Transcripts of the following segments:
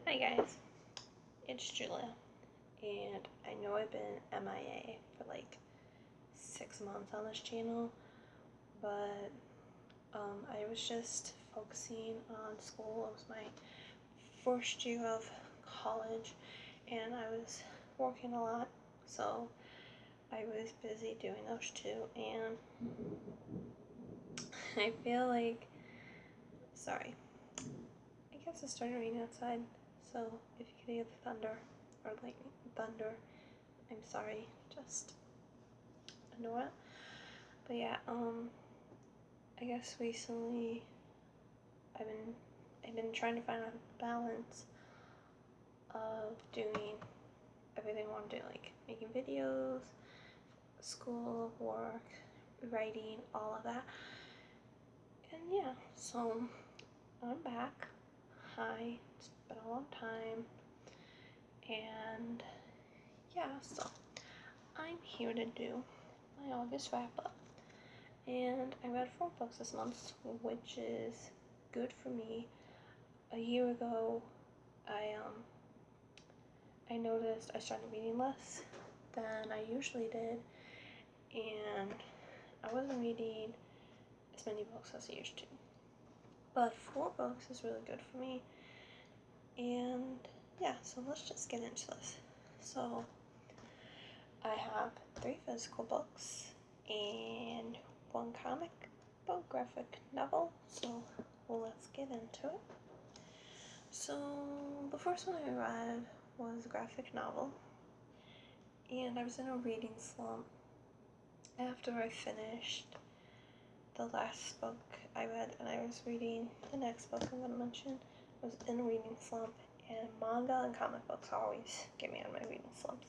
Hi guys, it's Julia, and I know I've been MIA for like 6 months on this channel, but I was just focusing on school. It was my first year of college, and I was working a lot, so I was busy doing those too, and I feel like, sorry, I guess it started raining outside, so if you can hear the thunder or lightning, thunder, I'm sorry, just ignore it. But yeah, I guess recently I've been trying to find a balance of doing everything I want to do, like making videos, school, work, writing, all of that. And yeah, so I'm back. Hi, it's been a long time. And yeah, so I'm here to do my August wrap up. And I read 4 books this month, which is good for me. A year ago, I noticed I started reading less than I usually did, and I wasn't reading as many books as I used to. But 4 books is really good for me, and yeah, so let's just get into this. So I have 3 physical books and 1 comic book, graphic novel, so let's get into it. So the first one I read was a graphic novel, and I was in a reading slump after I finished the last book I read, and I was reading the next book I'm going to mention. I was in a reading slump, and manga and comic books always get me on my reading slumps.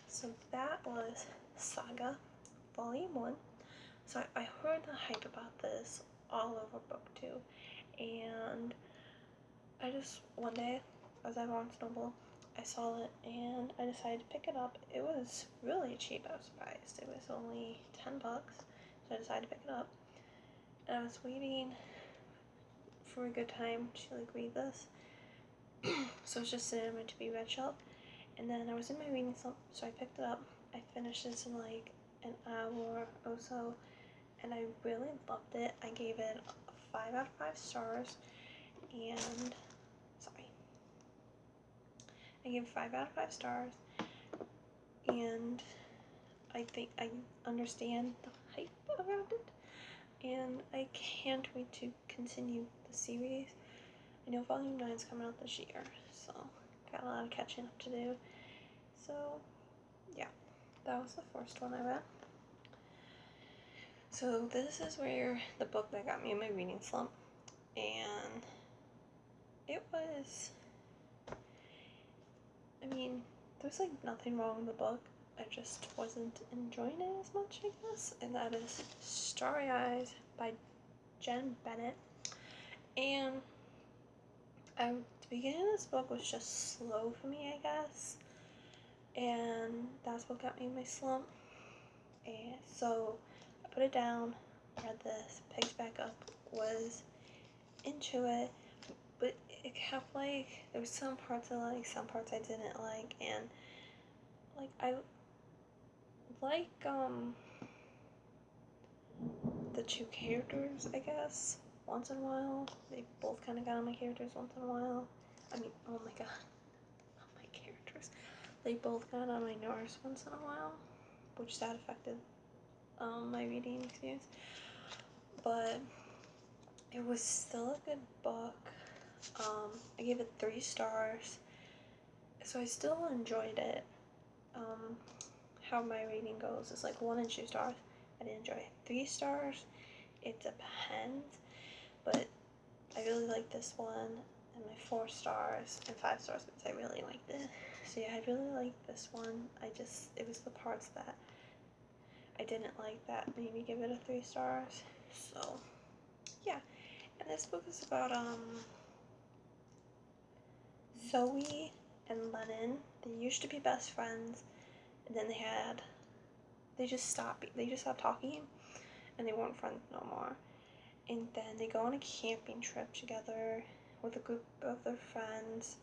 So that was Saga Volume 1. So I heard the hype about this all over BookTube, and I just, one day, I was at Barnes & Noble, I saw it, and I decided to pick it up. It was really cheap, I was surprised. It was only 10 bucks, so I decided to pick it up. And I was waiting for a good time to like read this. So I was just sitting in my to be read shelf, and then I was in my reading slump, so I picked it up. I finished this in like an hour or so, and I really loved it. I gave it 5 out of 5 stars, and I gave 5 out of 5 stars, and I think I understand the hype around it, and I can't wait to continue the series. I know Volume 9 is coming out this year, so got a lot of catching up to do. So yeah, that was the first one I read. So this is where the book that got me in my reading slump, and it was, I mean, there's like nothing wrong with the book. I just wasn't enjoying it as much, I guess, and that is Starry Eyes by Jen Bennett. And the beginning of this book was just slow for me, I guess, and that's what got me in my slump. And so I put it down, read this, picked back up, was into it, but it kept like, there were some parts I liked, some parts I didn't like, and like I like the 2 characters, I guess, once in a while. They both kind of got on my characters once in a while. I mean, oh my god, my characters. They both got on my nerves once in a while, which that affected my reading experience. But it was still a good book. I gave it 3 stars, so I still enjoyed it. How my rating goes is like 1 and 2 stars. I didn't enjoy it. 3 stars, it depends, but I really like this one, and my 4 stars and 5 stars because I really liked it. So yeah, I really liked this one. It was the parts that I didn't like that made me give it a 3 stars. So yeah, and this book is about Zoe and Lennon. They used to be best friends, and then they just stopped talking, and they weren't friends no more. And then they go on a camping trip together with a group of their friends.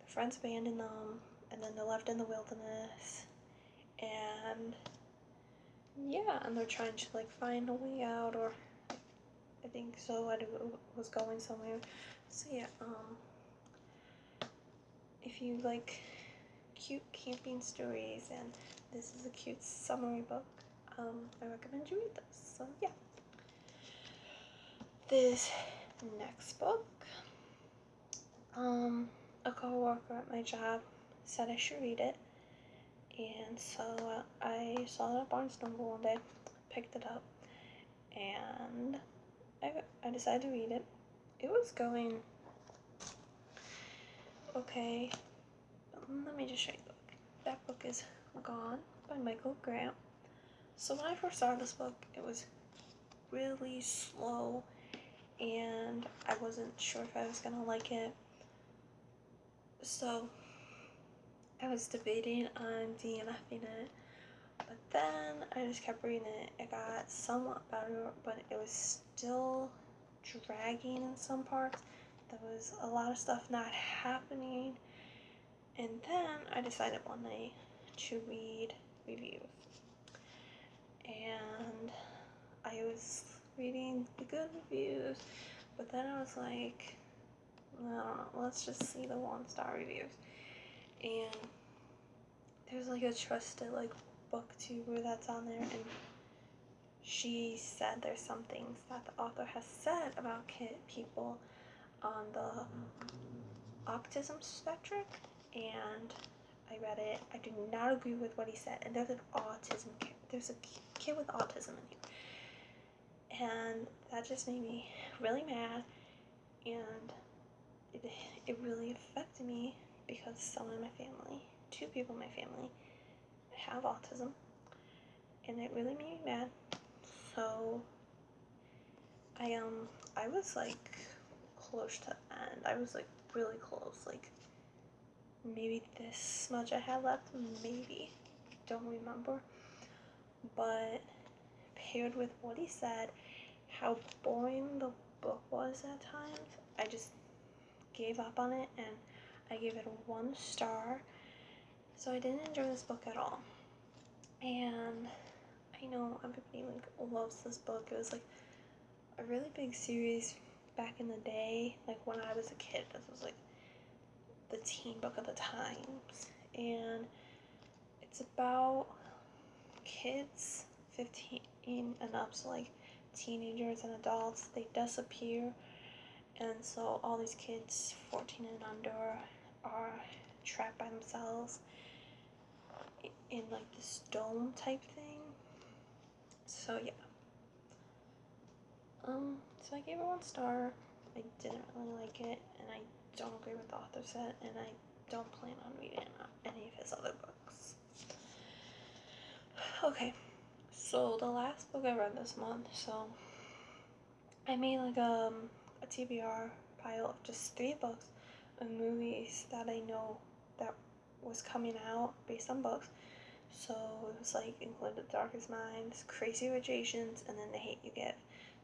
their friends abandoned them, and then they're left in the wilderness, and yeah, and they're trying to like find a way out, or I think so. I was going somewhere. So yeah, if you like cute camping stories and this is a cute summary book, I recommend you read this. So yeah, this next book, a co-worker at my job said I should read it, and so I saw it at Barnes & Noble one day, picked it up, and I decided to read it. It was going okay. Let me just show you the book. That book is Gone by Michael Grant. So when I first saw this book, it was really slow, and I wasn't sure if I was gonna like it. So I was debating on DNFing it, but then I just kept reading it. It got somewhat better, but it was still dragging in some parts. There was a lot of stuff not happening. And then I decided one night to read reviews. And I was reading the good reviews, but then I was like, I don't know, let's just see the 1-star reviews. And there's like a trusted like booktuber that's on there, and she said there's some things that the author has said about people on the autism spectrum, and I read it. I do not agree with what he said, and there's an autism kid. There's a kid with autism in here, and that just made me really mad, and it really affected me because someone in my family, 2 people in my family, have autism, and it really made me mad. So I was like close to the end. I was like really close, like maybe this much I had left, maybe, don't remember. But paired with what he said, how boring the book was at times, I just gave up on it, and I gave it a 1 star. So I didn't enjoy this book at all. And I know everybody like loves this book. It was like a really big series back in the day, like when I was a kid. This was like the teen book of the times, and it's about kids 15 and up, so like teenagers and adults, they disappear, and so all these kids 14 and under are trapped by themselves in like this dome type thing. So yeah, so I gave it 1 star. I didn't really like it, and I don't agree with the author said, and I don't plan on reading any of his other books. Okay, so the last book I read this month, so I made like a TBR pile of just 3 books of movies that I know that was coming out based on books. So it was like included Darkest Minds, Crazy Rich Asians, and then The Hate U Give.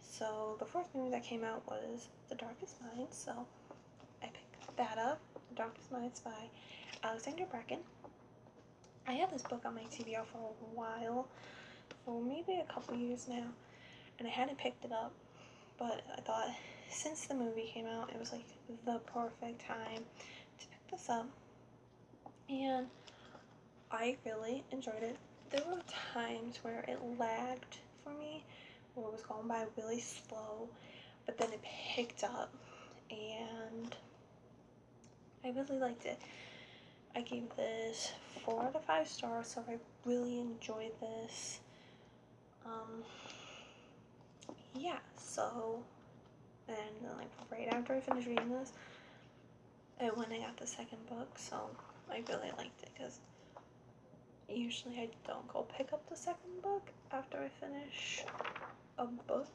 So the first movie that came out was The Darkest Minds, so I picked that up, The Darkest Minds by Alexander Bracken. I had this book on my TBR for a while, for maybe a couple years now, and I hadn't picked it up, but I thought since the movie came out, it was like the perfect time to pick this up, and I really enjoyed it. There were times where it lagged for me, where it was going by really slow, but then it picked up, and I really liked it. I gave this 4 out of 5 stars, so I really enjoyed this. Yeah, so, and then like right after I finished reading this, I went and got the second book, so I really liked it, because usually I don't go pick up the second book after I finish a book,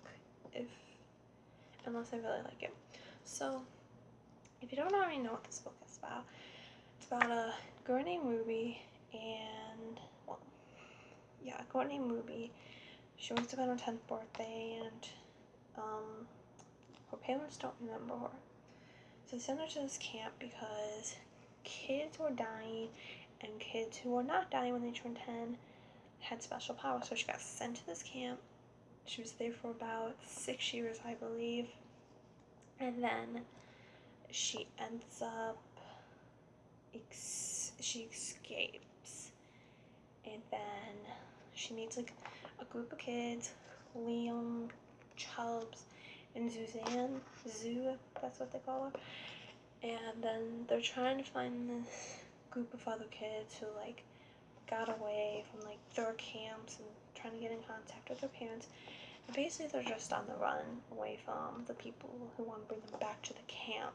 unless I really like it. So, if you don't already know what this book is about, it's about a girl named Ruby, and, well, yeah, a girl named Ruby. She wakes up on her 10th birthday, and, her parents don't remember her. So they send her to this camp because kids who were dying and kids who were not dying when they turned 10 had special powers. So she got sent to this camp. She was there for about 6 years, I believe. And then she ends up, she escapes. And then she meets like a group of kids, Liam, Chubbs, and Suzanne, that's what they call her. And then they're trying to find this group of other kids who like got away from like their camps and trying to get in contact with their parents. And basically they're just on the run away from the people who want to bring them back to the camp.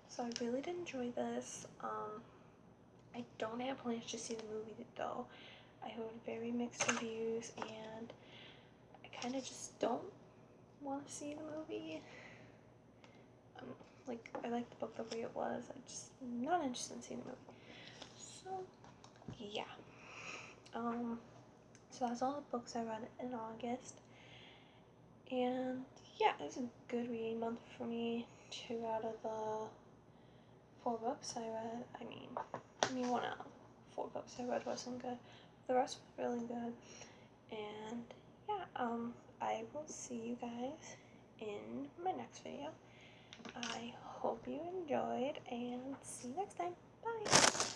So I really did enjoy this. I don't have plans to see the movie though. I heard very mixed reviews and I kind of just don't want to see the movie. Like, I like the book the way it was. I'm just not interested in seeing the movie. So, yeah. So that's all the books I read in August. And, yeah, it was a good reading month for me. 2 out of the 4 books I read, I mean 1 out of 4 books I read wasn't good. The rest were really good. And, yeah, I will see you guys in my next video. I hope you enjoyed and see you next time. Bye!